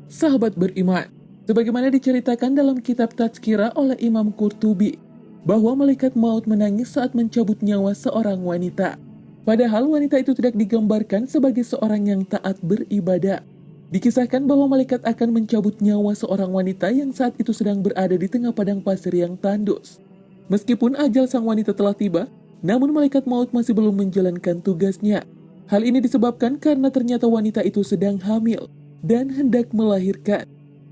Sahabat beriman, sebagaimana diceritakan dalam kitab Tazkirah oleh Imam Qurtubi, bahwa malaikat maut menangis saat mencabut nyawa seorang wanita. Padahal wanita itu tidak digambarkan sebagai seorang yang taat beribadah. Dikisahkan bahwa malaikat akan mencabut nyawa seorang wanita yang saat itu sedang berada di tengah padang pasir yang tandus. Meskipun ajal sang wanita telah tiba, namun malaikat maut masih belum menjalankan tugasnya. Hal ini disebabkan karena ternyata wanita itu sedang hamil dan hendak melahirkan.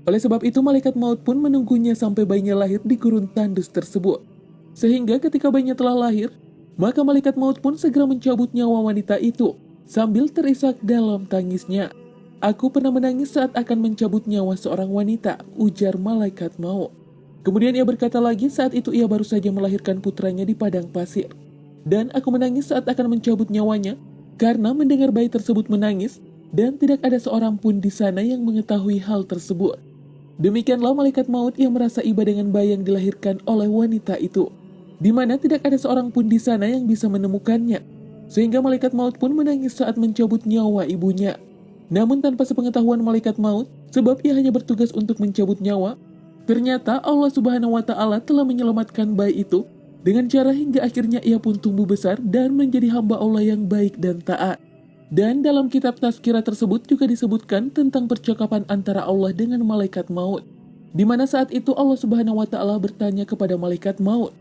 Oleh sebab itu malaikat maut pun menunggunya sampai bayinya lahir di gurun tandus tersebut. Sehingga ketika bayinya telah lahir, maka malaikat maut pun segera mencabut nyawa wanita itu sambil terisak dalam tangisnya. Aku pernah menangis saat akan mencabut nyawa seorang wanita, ujar malaikat maut. Kemudian ia berkata lagi saat itu ia baru saja melahirkan putranya di padang pasir. Dan aku menangis saat akan mencabut nyawanya karena mendengar bayi tersebut menangis dan tidak ada seorang pun di sana yang mengetahui hal tersebut. Demikianlah malaikat maut yang merasa iba dengan bayi yang dilahirkan oleh wanita itu, di mana tidak ada seorang pun di sana yang bisa menemukannya. Sehingga malaikat maut pun menangis saat mencabut nyawa ibunya. Namun tanpa sepengetahuan malaikat maut, sebab ia hanya bertugas untuk mencabut nyawa, ternyata Allah Subhanahu wa Ta'ala telah menyelamatkan bayi itu dengan cara hingga akhirnya ia pun tumbuh besar dan menjadi hamba Allah yang baik dan taat. Dan dalam kitab Tazkirah tersebut juga disebutkan tentang percakapan antara Allah dengan malaikat maut, di mana saat itu Allah Subhanahu wa Ta'ala bertanya kepada malaikat maut,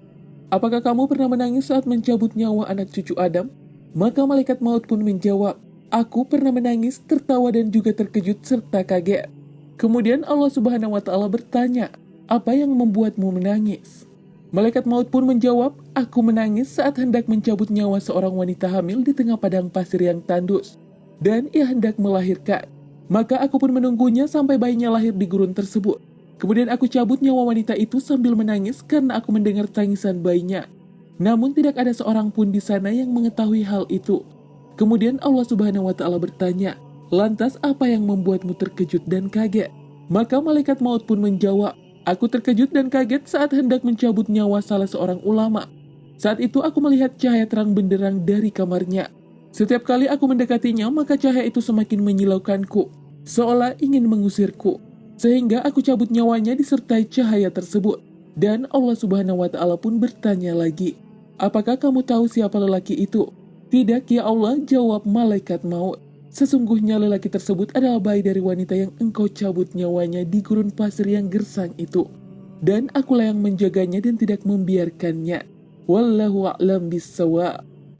"Apakah kamu pernah menangis saat mencabut nyawa anak cucu Adam?" Maka malaikat maut pun menjawab, "Aku pernah menangis, tertawa dan juga terkejut serta kaget." Kemudian Allah Subhanahu wa Ta'ala bertanya, "Apa yang membuatmu menangis?" Malaikat maut pun menjawab, "Aku menangis saat hendak mencabut nyawa seorang wanita hamil di tengah padang pasir yang tandus, dan ia hendak melahirkan. Maka aku pun menunggunya sampai bayinya lahir di gurun tersebut. Kemudian aku cabut nyawa wanita itu sambil menangis karena aku mendengar tangisan bayinya. Namun tidak ada seorang pun di sana yang mengetahui hal itu." Kemudian Allah Subhanahu wa Ta'ala bertanya, "Lantas apa yang membuatmu terkejut dan kaget?" Maka malaikat maut pun menjawab, "Aku terkejut dan kaget saat hendak mencabut nyawa salah seorang ulama. Saat itu aku melihat cahaya terang benderang dari kamarnya. Setiap kali aku mendekatinya, maka cahaya itu semakin menyilaukanku, seolah ingin mengusirku. Sehingga aku cabut nyawanya disertai cahaya tersebut." Dan Allah Subhanahu wa Ta'ala pun bertanya lagi, "Apakah kamu tahu siapa lelaki itu?" "Tidak ya Allah," jawab malaikat maut. "Sesungguhnya lelaki tersebut adalah bayi dari wanita yang engkau cabut nyawanya di gurun pasir yang gersang itu. Dan akulah yang menjaganya dan tidak membiarkannya. Wallahu a'lam bissawab."